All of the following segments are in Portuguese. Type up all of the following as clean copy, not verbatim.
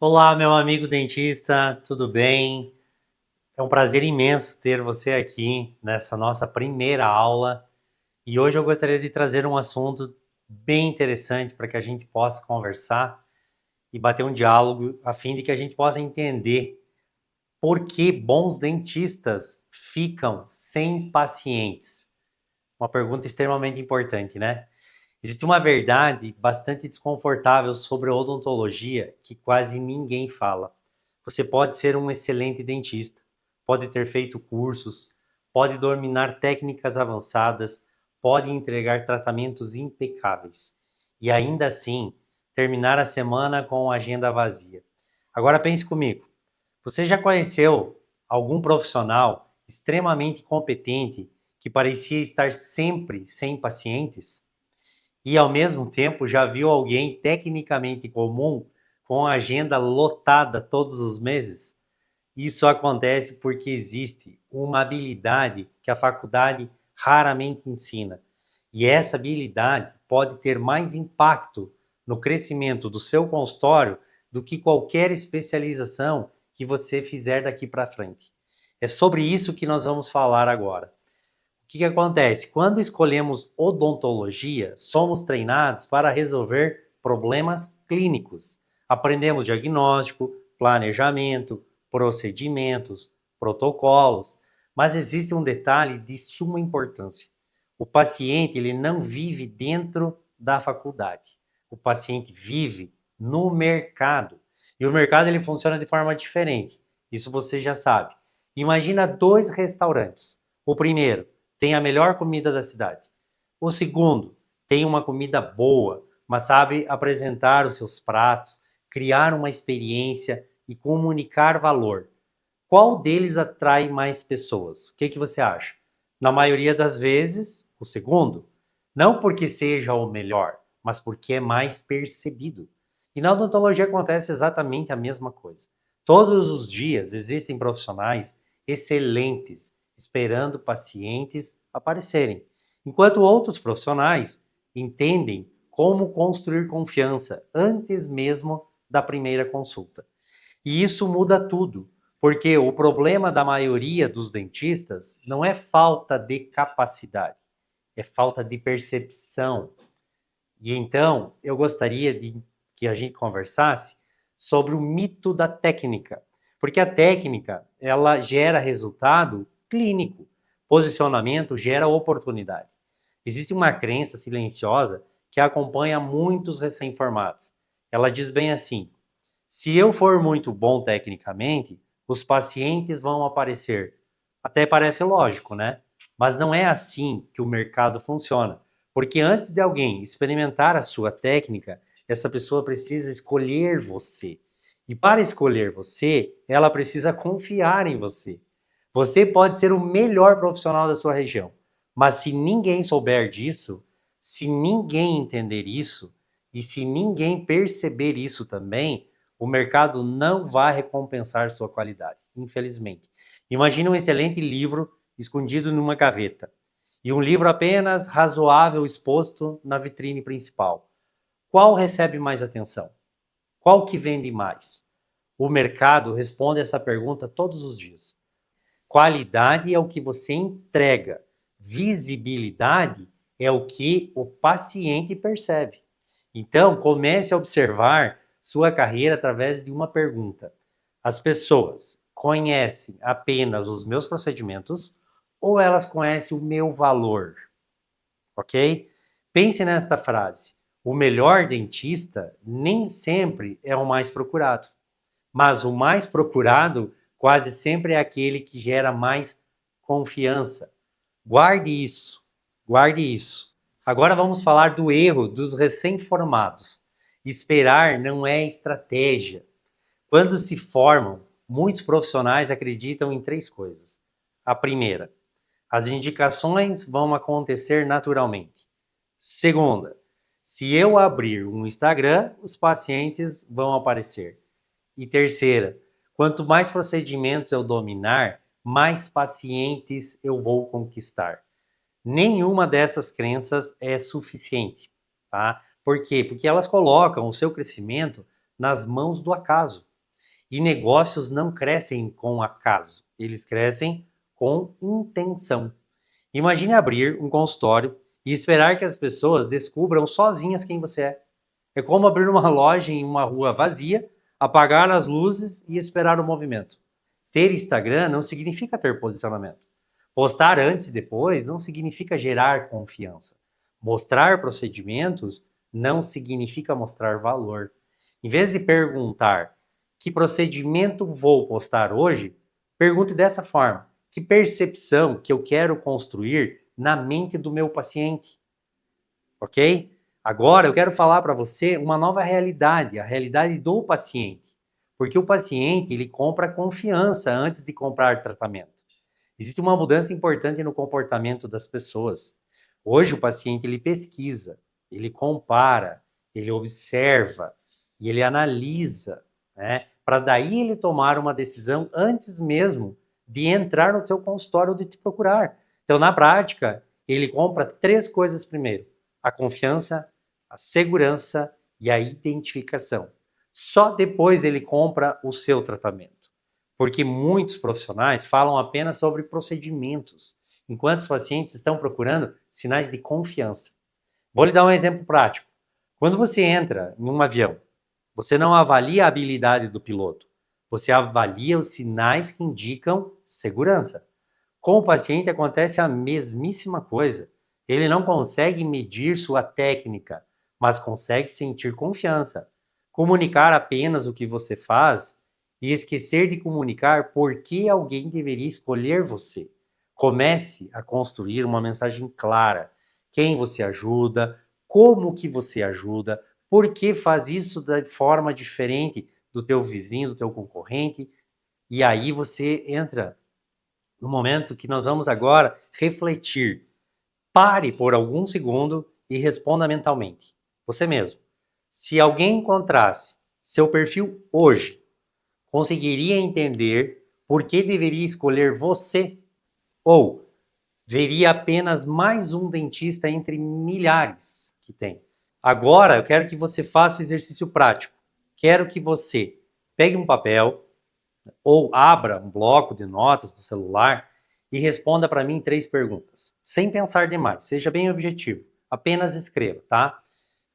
Olá, meu amigo dentista, tudo bem? É um prazer imenso ter você aqui nessa nossa primeira aula e hoje eu gostaria de trazer um assunto bem interessante para que a gente possa conversar e bater um diálogo a fim de que a gente possa entender por que bons dentistas ficam sem pacientes. Uma pergunta extremamente importante, né? Existe uma verdade bastante desconfortável sobre a odontologia que quase ninguém fala. Você pode ser um excelente dentista, pode ter feito cursos, pode dominar técnicas avançadas, pode entregar tratamentos impecáveis e ainda assim terminar a semana com a agenda vazia. Agora pense comigo, você já conheceu algum profissional extremamente competente que parecia estar sempre sem pacientes? E ao mesmo tempo já viu alguém tecnicamente comum com a agenda lotada todos os meses? Isso acontece porque existe uma habilidade que a faculdade raramente ensina. E essa habilidade pode ter mais impacto no crescimento do seu consultório do que qualquer especialização que você fizer daqui para frente. É sobre isso que nós vamos falar agora. O que acontece? Quando escolhemos odontologia, somos treinados para resolver problemas clínicos. Aprendemos diagnóstico, planejamento, procedimentos, protocolos, mas existe um detalhe de suma importância. O paciente ele não vive dentro da faculdade. O paciente vive no mercado. E o mercado ele funciona de forma diferente. Isso você já sabe. Imagina dois restaurantes. O primeiro tem a melhor comida da cidade. O segundo tem uma comida boa, mas sabe apresentar os seus pratos, criar uma experiência e comunicar valor. Qual deles atrai mais pessoas? O que você acha? Na maioria das vezes, o segundo. Não porque seja o melhor, mas porque é mais percebido. E na odontologia acontece exatamente a mesma coisa. Todos os dias existem profissionais excelentes esperando pacientes aparecerem, enquanto outros profissionais entendem como construir confiança antes mesmo da primeira consulta. E isso muda tudo, porque o problema da maioria dos dentistas não é falta de capacidade, é falta de percepção. E então eu gostaria de que a gente conversasse sobre o mito da técnica, porque a técnica ela gera resultado clínico, posicionamento gera oportunidade. Existe uma crença silenciosa que acompanha muitos recém-formados. Ela diz bem assim: se eu for muito bom tecnicamente, os pacientes vão aparecer. Até parece lógico, né? Mas não é assim que o mercado funciona. Porque antes de alguém experimentar a sua técnica, essa pessoa precisa escolher você. E para escolher você, ela precisa confiar em você. Você pode ser o melhor profissional da sua região, mas se ninguém souber disso, se ninguém entender isso, e se ninguém perceber isso também, o mercado não vai recompensar sua qualidade, infelizmente. Imagine um excelente livro escondido numa gaveta e um livro apenas razoável exposto na vitrine principal. Qual recebe mais atenção? Qual que vende mais? O mercado responde essa pergunta todos os dias. Qualidade é o que você entrega. Visibilidade é o que o paciente percebe. Então, comece a observar sua carreira através de uma pergunta. As pessoas conhecem apenas os meus procedimentos ou elas conhecem o meu valor? Ok? Pense nesta frase. O melhor dentista nem sempre é o mais procurado, mas o mais procurado quase sempre é aquele que gera mais confiança. Guarde isso, guarde isso. Agora vamos falar do erro dos recém-formados. Esperar não é estratégia. Quando se formam, muitos profissionais acreditam em três coisas. A primeira, as indicações vão acontecer naturalmente. Segunda, se eu abrir um Instagram, os pacientes vão aparecer. E terceira, quanto mais procedimentos eu dominar, mais pacientes eu vou conquistar. Nenhuma dessas crenças é suficiente, tá? Por quê? Porque elas colocam o seu crescimento nas mãos do acaso. E negócios não crescem com acaso, eles crescem com intenção. Imagine abrir um consultório e esperar que as pessoas descubram sozinhas quem você é. É como abrir uma loja em uma rua vazia, apagar as luzes e esperar o movimento. Ter Instagram não significa ter posicionamento. Postar antes e depois não significa gerar confiança. Mostrar procedimentos não significa mostrar valor. Em vez de perguntar que procedimento vou postar hoje, pergunte dessa forma: que percepção que eu quero construir na mente do meu paciente? Ok? Agora eu quero falar para você uma nova realidade, a realidade do paciente. Porque o paciente, ele compra confiança antes de comprar tratamento. Existe uma mudança importante no comportamento das pessoas. Hoje o paciente, ele pesquisa, ele compara, ele observa e ele analisa, né? Para daí ele tomar uma decisão antes mesmo de entrar no teu consultório ou de te procurar. Então, na prática, ele compra 3 coisas primeiro: a confiança, a segurança e a identificação. Só depois ele compra o seu tratamento. Porque muitos profissionais falam apenas sobre procedimentos, enquanto os pacientes estão procurando sinais de confiança. Vou lhe dar um exemplo prático. Quando você entra em um avião, você não avalia a habilidade do piloto, você avalia os sinais que indicam segurança. Com o paciente acontece a mesmíssima coisa. Ele não consegue medir sua técnica, mas consegue sentir confiança. Comunicar apenas o que você faz e esquecer de comunicar por que alguém deveria escolher você. Comece a construir uma mensagem clara. Quem você ajuda, como que você ajuda, por que faz isso de forma diferente do teu vizinho, do teu concorrente. E aí você entra no momento que nós vamos agora refletir. Pare por algum segundo e responda mentalmente. Você mesmo. Se alguém encontrasse seu perfil hoje, conseguiria entender por que deveria escolher você? Ou veria apenas mais um dentista entre milhares que tem? Agora, eu quero que você faça o exercício prático. Quero que você pegue um papel ou abra um bloco de notas do celular e responda para mim 3 perguntas, sem pensar demais, seja bem objetivo, apenas escreva, tá?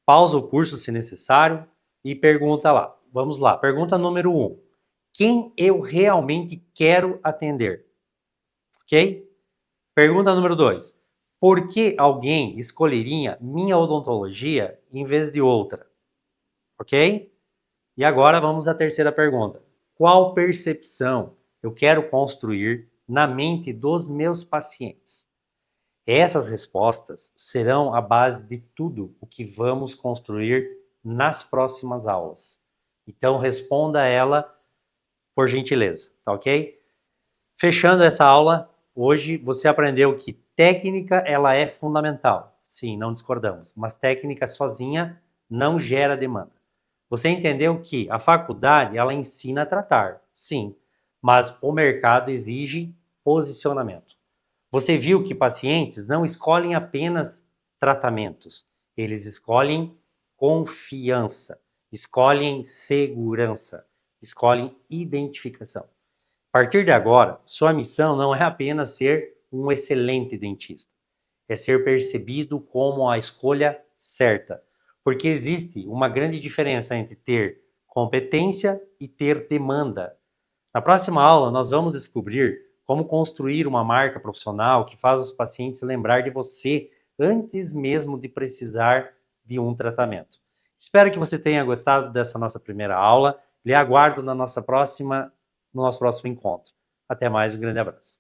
Pausa o curso se necessário e pergunta lá. Vamos lá, pergunta número 1. Quem eu realmente quero atender? Ok? Pergunta número 2. Por que alguém escolheria minha odontologia em vez de outra? Ok? E agora vamos à terceira pergunta. Qual percepção eu quero construir na mente dos meus pacientes? Essas respostas serão a base de tudo o que vamos construir nas próximas aulas. Então responda ela por gentileza, tá ok? Fechando essa aula, hoje você aprendeu que técnica ela é fundamental. Sim, não discordamos, mas técnica sozinha não gera demanda. Você entendeu que a faculdade ela ensina a tratar, sim, mas o mercado exige posicionamento. Você viu que pacientes não escolhem apenas tratamentos, eles escolhem confiança, escolhem segurança, escolhem identificação. A partir de agora, sua missão não é apenas ser um excelente dentista, é ser percebido como a escolha certa, porque existe uma grande diferença entre ter competência e ter demanda. Na próxima aula, nós vamos descobrir como construir uma marca profissional que faz os pacientes lembrar de você antes mesmo de precisar de um tratamento. Espero que você tenha gostado dessa nossa primeira aula. Lhe aguardo no nosso próximo encontro. Até mais, um grande abraço.